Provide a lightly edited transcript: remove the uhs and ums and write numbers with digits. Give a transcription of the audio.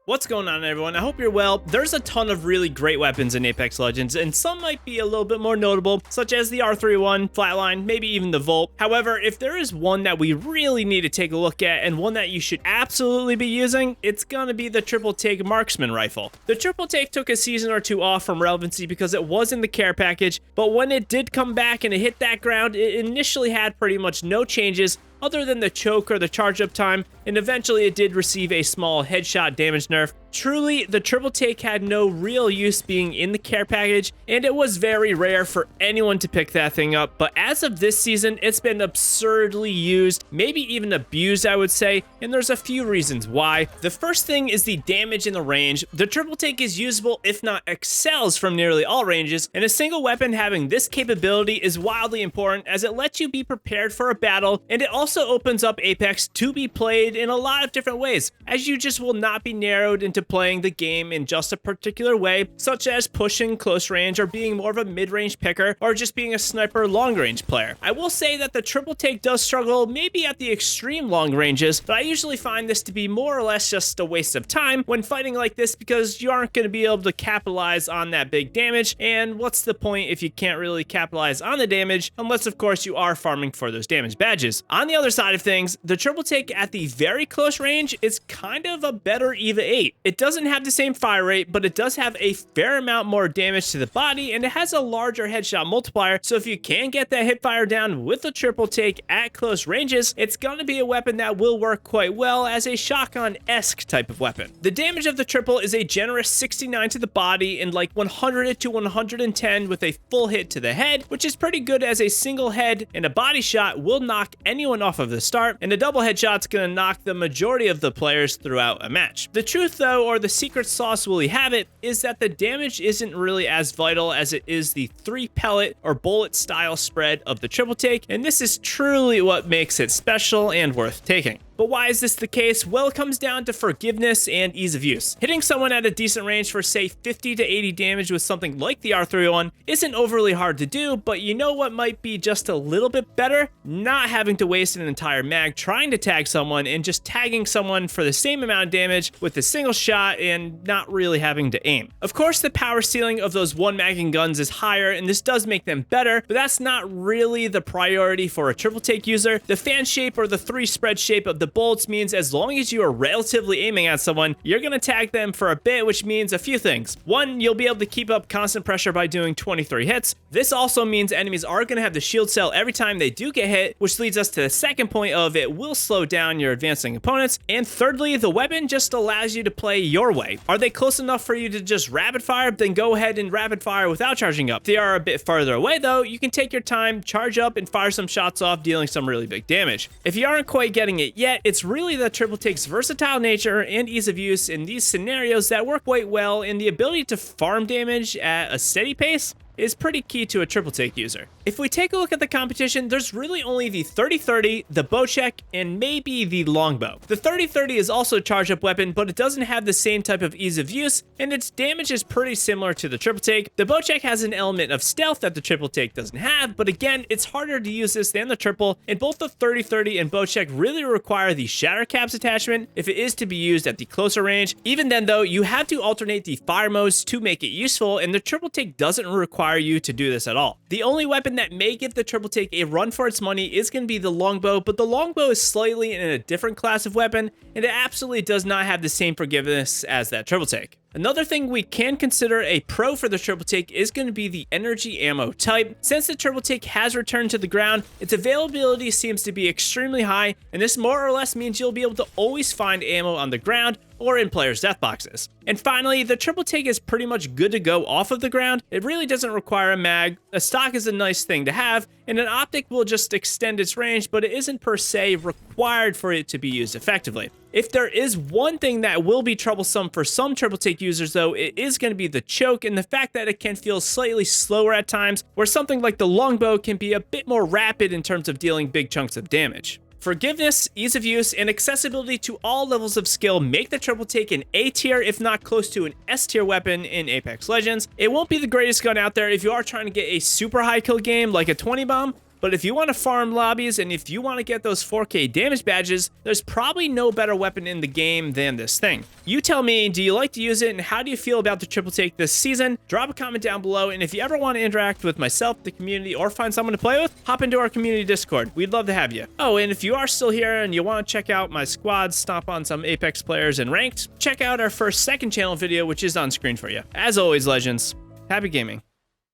What's going on, everyone? I hope you're well. There's a ton of really great weapons in Apex Legends, and some might be a little bit more notable, such as the R31, Flatline, maybe even the Volt. However, if there is one that we really need to take a look at, and one that you should absolutely be using, it's gonna be the Triple Take Marksman Rifle. The Triple Take took a season or two off from relevancy because it was in the care package, but when it did come back and it hit that ground, it initially had pretty much no changes other than the choke or the charge up time, and eventually it did receive a small headshot damage nerf. Truly, the Triple Take had no real use being in the care package, and it was very rare for anyone to pick that thing up, but as of this season, it's been absurdly used, maybe even abused, I would say, and there's a few reasons why. The first thing is the damage in the range. The Triple Take is usable, if not excels, from nearly all ranges, and a single weapon having this capability is wildly important as it lets you be prepared for a battle, and it also opens up Apex to be played in a lot of different ways, as you just will not be narrowed into playing the game in just a particular way, such as pushing close range or being more of a mid-range picker or just being a sniper long-range player. I will say that the Triple Take does struggle maybe at the extreme long ranges, but I usually find this to be more or less just a waste of time when fighting like this because you aren't going to be able to capitalize on that big damage, and what's the point if you can't really capitalize on the damage unless of course you are farming for those damage badges. On the other side of things, the Triple Take at the very close range is kind of a better EVA 8. It doesn't have the same fire rate, but it does have a fair amount more damage to the body, and it has a larger headshot multiplier, so if you can get that hip fire down with the Triple Take at close ranges, it's going to be a weapon that will work quite well as a shotgun-esque type of weapon. The damage of the Triple is a generous 69 to the body and like 100 to 110 with a full hit to the head, which is pretty good as a single head and a body shot will knock anyone off of the start, and a double headshot's gonna knock the majority of the players throughout a match. The truth though, or the secret sauce will you have it, is that the damage isn't really as vital as it is the 3 pellet or bullet style spread of the Triple Take, and this is truly what makes it special and worth taking. But why is this the case? Well, it comes down to forgiveness and ease of use. Hitting someone at a decent range for say 50 to 80 damage with something like the R31 isn't overly hard to do, but you know what might be just a little bit better? Not having to waste an entire mag trying to tag someone and just tagging someone for the same amount of damage with a single shot and not really having to aim. Of course, the power ceiling of those one magging guns is higher and this does make them better, but that's not really the priority for a Triple Take user. The fan shape or the 3 spread shape of the bullets means as long as you are relatively aiming at someone, you're gonna tag them for a bit, which means a few things. One, you'll be able to keep up constant pressure by doing 23 hits. This also means enemies are gonna have the shield cell every time they do get hit, which leads us to the second point of it will slow down your advancing opponents. And thirdly, the weapon just allows you to play your way. Are they close enough for you to just rapid fire? Then go ahead and rapid fire without charging up. If they are a bit farther away though, you can take your time, charge up, and fire some shots off, dealing some really big damage. If you aren't quite getting it yet, it's really the Triple Take's versatile nature and ease of use in these scenarios that work quite well, and the ability to farm damage at a steady pace is pretty key to a Triple Take user. If we take a look at the competition, there's really only the 30-30, the Bocek, and maybe the Longbow. The 30-30 is also a charge-up weapon, but it doesn't have the same type of ease of use, and its damage is pretty similar to the Triple Take. The Bocek has an element of stealth that the Triple Take doesn't have, but again, it's harder to use this than the Triple, and both the 30-30 and Bocek really require the Shatter Caps attachment if it is to be used at the closer range. Even then though, you have to alternate the fire modes to make it useful, and the Triple Take doesn't require you to do this at all. The only weapon that may give the Triple Take a run for its money is going to be the Longbow, but the Longbow is slightly in a different class of weapon, and it absolutely does not have the same forgiveness as that Triple Take. Another thing we can consider a pro for the Triple Take is going to be the energy ammo type. Since the Triple Take has returned to the ground, its availability seems to be extremely high, and this more or less means you'll be able to always find ammo on the ground or in players' death boxes. And finally, the Triple Take is pretty much good to go off of the ground. It really doesn't require a mag. A stock is a nice thing to have, and an optic will just extend its range, but it isn't per se required for it to be used effectively. If there is one thing that will be troublesome for some Triple Take users though, it is going to be the choke and the fact that it can feel slightly slower at times, where something like the Longbow can be a bit more rapid in terms of dealing big chunks of damage. Forgiveness, ease of use, and accessibility to all levels of skill make the Triple Take an A tier, if not close to an S tier weapon in Apex Legends. It won't be the greatest gun out there if you are trying to get a super high kill game like a 20 bomb, But if you want to farm lobbies and if you want to get those 4K damage badges, there's probably no better weapon in the game than this thing. You tell me, do you like to use it, and how do you feel about the triple take this season? Drop a comment down below, and if you ever want to interact with myself, the community, or find someone to play with, hop into our community Discord. We'd love to have you. Oh, and if you are still here and you want to check out my squad, stomp on some Apex players and ranked, check out our first second channel video, which is on screen for you. As always, legends, happy gaming.